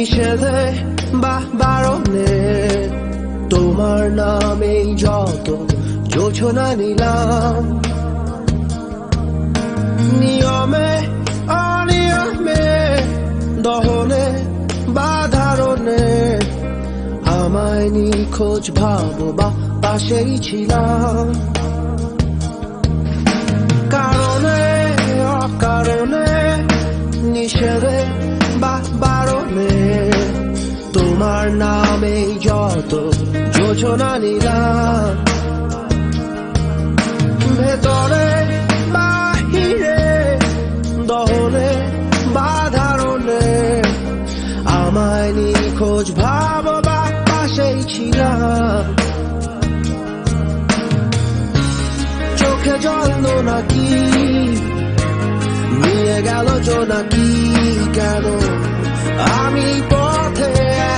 নিষেধে বা বারণে তোমার নামেই যত যোজনা নিলাম, নিয়মে অনিয়মে দহনে বা ধারণে আমায় নিখোঁজ ভাবো বা পাশেই ছিলাম। কারণে অকারণে নিষেধে বা বারণে তোমার নামেই যত যোজনা নিলাম, ভেতরে বাহিরে দহনে বা ধারণে আমায় নিখোঁজ ভাবো বা পাশেই ছিলাম। চোখে জল নাকি নিয়ে গেল জোনাকি, কেন আমি পথে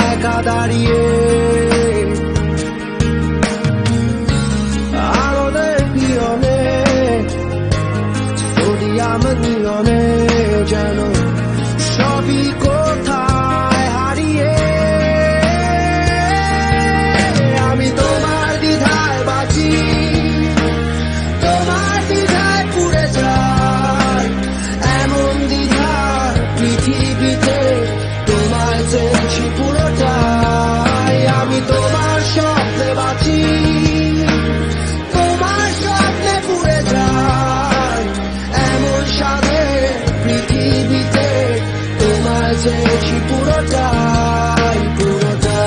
একা দাঁড়িয়ে আলোদের পিয়নে সোডিয়াম নিয়নে যেন সবই কোথায় হারিয়ে। আমি তোমার দ্বিধায় বাঁচি, তোমার দ্বিধায় পুড়ে যাই, এমন দ্বিধা পৃথিবীতে তোমায় চেয়েছি পুরোটাই। আমি তোমার স্বপ্নে বাঁচি, তোমার স্বপ্নে পুড়ে যাই, এমন সাধে পৃথিবীতে তোমায় চেয়েছি পুরোটাই পুরোটাই।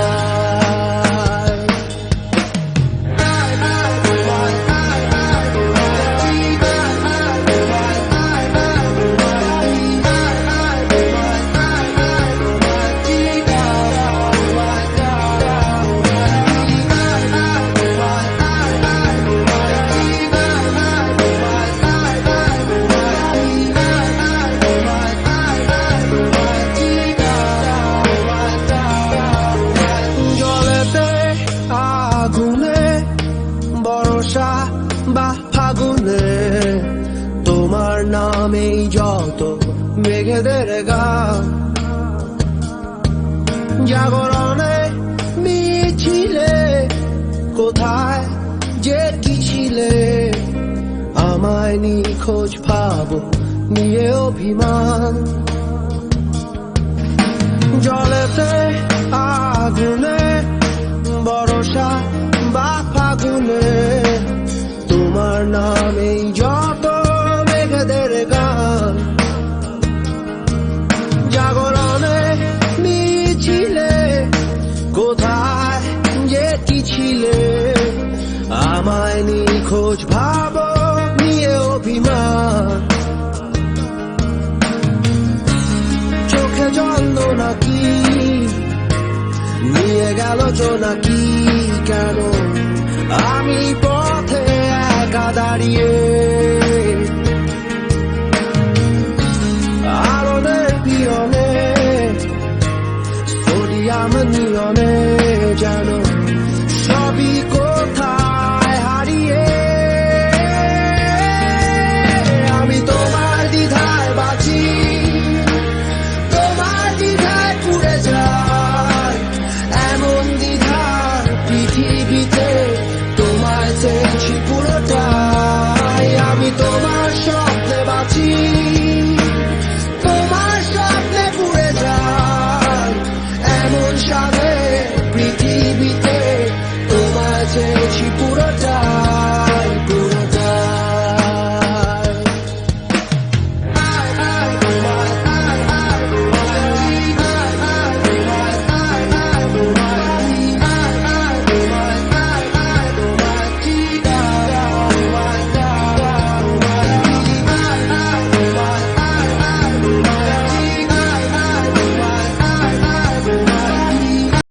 বর্ষা বা ফাগুনে তোমার নামেই যত মেঘেদের গান, জাগরণে মিছিলে কোথায় যে কি ছিলে আমায় নিখোঁজ ভাবো নিয়ে অভিমান। জলেতে আগুনে বর্ষা বা ফাগুনে তোমার নামেই যত মেঘেদের গান, জাগরণে মিছিলে কোথায় যে কি ছিলে আমায় নিখোঁজ ভাবো নিয়ে অভিমান। চোখে জল নাকি নিয়ে গেল জোনাকি, কেন আমি পথে একা দাঁড়িয়ে আলোদের পিয়নে সোডিয়াম নিয়নে যেন সবই কোথায় হারিয়ে। আমি তোমার দ্বিধায় বাঁচি, তোমার দ্বিধায় পুড়ে যাই, এমন দ্বিধা পৃথিবীতে তোমায় চেয়েছি পুরোটাই। আমি তোমার স্বপ্নে বাঁচি,